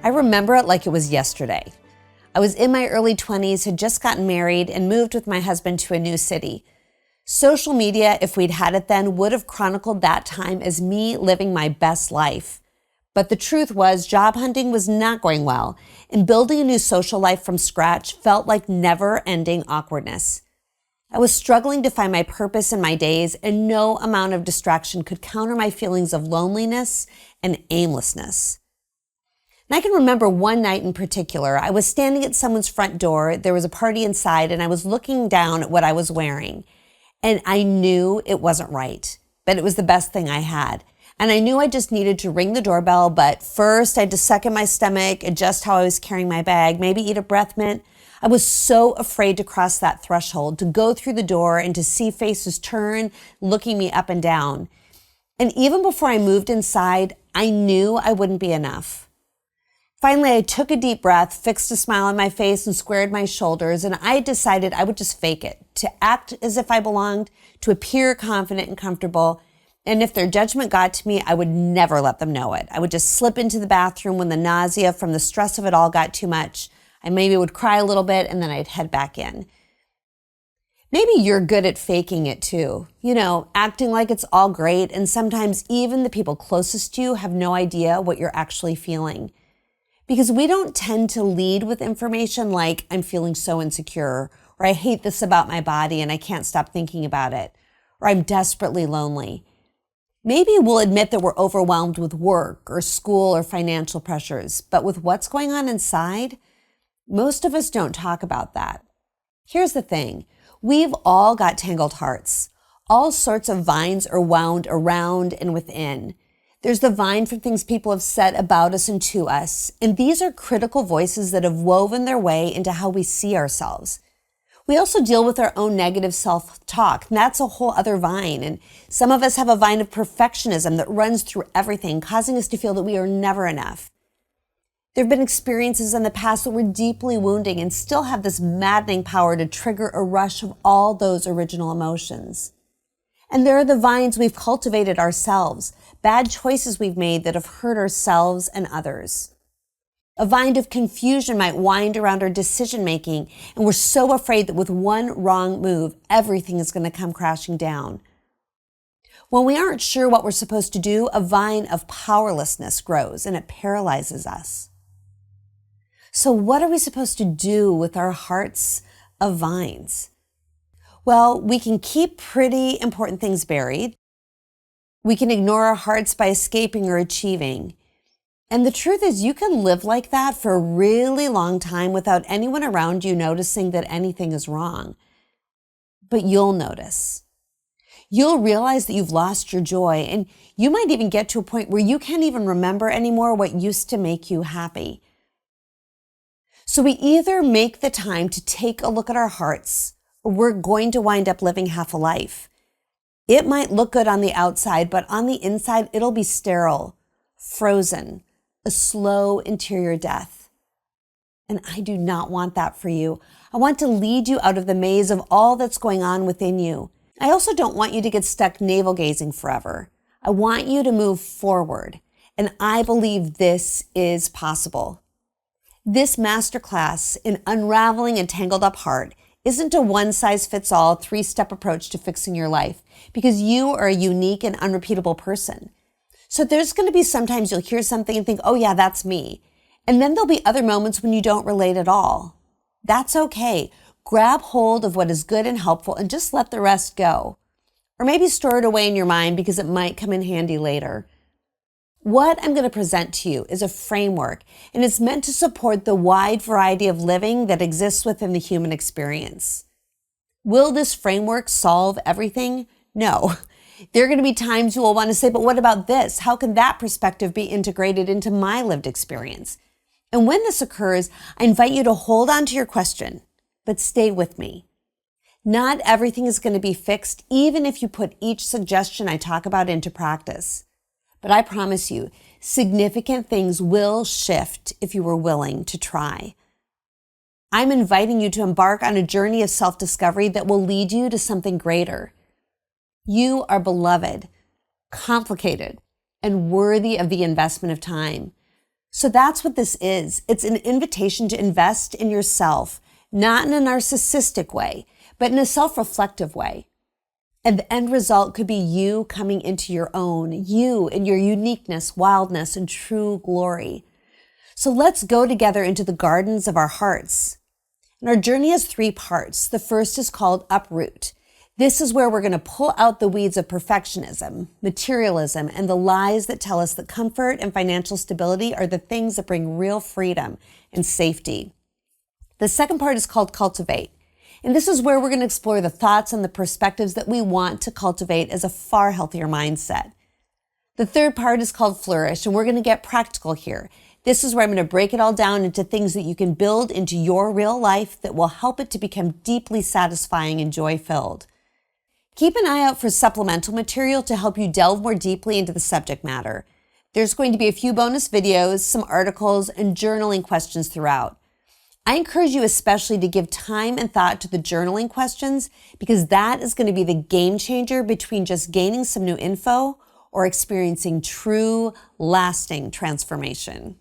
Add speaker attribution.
Speaker 1: I remember it like it was yesterday. I was in my early 20s, had just gotten married, and moved with my husband to a new city. Social media, if we'd had it then, would have chronicled that time as me living my best life. But the truth was, job hunting was not going well, and building a new social life from scratch felt like never-ending awkwardness. I was struggling to find my purpose in my days, and no amount of distraction could counter my feelings of loneliness and aimlessness. And I can remember one night in particular. I was standing at someone's front door. There was a party inside, and I was looking down at what I was wearing. And I knew it wasn't right, but it was the best thing I had. And I knew I just needed to ring the doorbell, but first I had to suck in my stomach, adjust how I was carrying my bag, maybe eat a breath mint. I was so afraid to cross that threshold, to go through the door and to see faces turn, looking me up and down. And even before I moved inside, I knew I wouldn't be enough. Finally, I took a deep breath, fixed a smile on my face, and squared my shoulders, and I decided I would just fake it, to act as if I belonged, to appear confident and comfortable, and if their judgment got to me, I would never let them know it. I would just slip into the bathroom when the nausea from the stress of it all got too much. I maybe would cry a little bit, and then I'd head back in. Maybe you're good at faking it too, acting like it's all great, and sometimes even the people closest to you have no idea what you're actually feeling. Because we don't tend to lead with information like, I'm feeling so insecure, or I hate this about my body and I can't stop thinking about it, or I'm desperately lonely. Maybe we'll admit that we're overwhelmed with work or school or financial pressures, but with what's going on inside, most of us don't talk about that. Here's the thing. We've all got tangled hearts. All sorts of vines are wound around and within. There's the vine from things people have said about us and to us, and these are critical voices that have woven their way into how we see ourselves. We also deal with our own negative self-talk, and that's a whole other vine, and some of us have a vine of perfectionism that runs through everything, causing us to feel that we are never enough. There have been experiences in the past that were deeply wounding and still have this maddening power to trigger a rush of all those original emotions. And there are the vines we've cultivated ourselves, bad choices we've made that have hurt ourselves and others. A vine of confusion might wind around our decision-making, and we're so afraid that with one wrong move, everything is going to come crashing down. When we aren't sure what we're supposed to do, a vine of powerlessness grows, and it paralyzes us. So what are we supposed to do with our hearts of vines? Well, we can keep pretty important things buried. We can ignore our hearts by escaping or achieving. And the truth is, you can live like that for a really long time without anyone around you noticing that anything is wrong. But you'll notice. You'll realize that you've lost your joy, and you might even get to a point where you can't even remember anymore what used to make you happy. So we either make the time to take a look at our hearts, or we're going to wind up living half a life. It might look good on the outside, but on the inside, it'll be sterile, frozen, a slow interior death. And I do not want that for you. I want to lead you out of the maze of all that's going on within you. I also don't want you to get stuck navel-gazing forever. I want you to move forward. And I believe this is possible. This masterclass in unraveling a tangled up heart isn't a one-size-fits-all, three-step approach to fixing your life, because you are a unique and unrepeatable person. So there's going to be sometimes you'll hear something and think, oh yeah, that's me. And then there'll be other moments when you don't relate at all. That's okay. Grab hold of what is good and helpful and just let the rest go. Or maybe store it away in your mind because it might come in handy later. What I'm going to present to you is a framework, and it's meant to support the wide variety of living that exists within the human experience. Will this framework solve everything? No. There are going to be times you will want to say, but what about this? How can that perspective be integrated into my lived experience? And when this occurs, I invite you to hold on to your question, but stay with me. Not everything is going to be fixed, even if you put each suggestion I talk about into practice. But I promise you, significant things will shift if you are willing to try. I'm inviting you to embark on a journey of self-discovery that will lead you to something greater. You are beloved, complicated, and worthy of the investment of time. So that's what this is. It's an invitation to invest in yourself, not in a narcissistic way, but in a self-reflective way. And the end result could be you coming into your own, you in your uniqueness, wildness, and true glory. So let's go together into the gardens of our hearts. And our journey has 3 parts. The first is called uproot. This is where we're going to pull out the weeds of perfectionism, materialism, and the lies that tell us that comfort and financial stability are the things that bring real freedom and safety. The second part is called cultivate. And this is where we're going to explore the thoughts and the perspectives that we want to cultivate as a far healthier mindset. The third part is called flourish, and we're going to get practical here. This is where I'm going to break it all down into things that you can build into your real life that will help it to become deeply satisfying and joy-filled. Keep an eye out for supplemental material to help you delve more deeply into the subject matter. There's going to be a few bonus videos, some articles, and journaling questions throughout. I encourage you especially to give time and thought to the journaling questions because that is going to be the game changer between just gaining some new info or experiencing true, lasting transformation.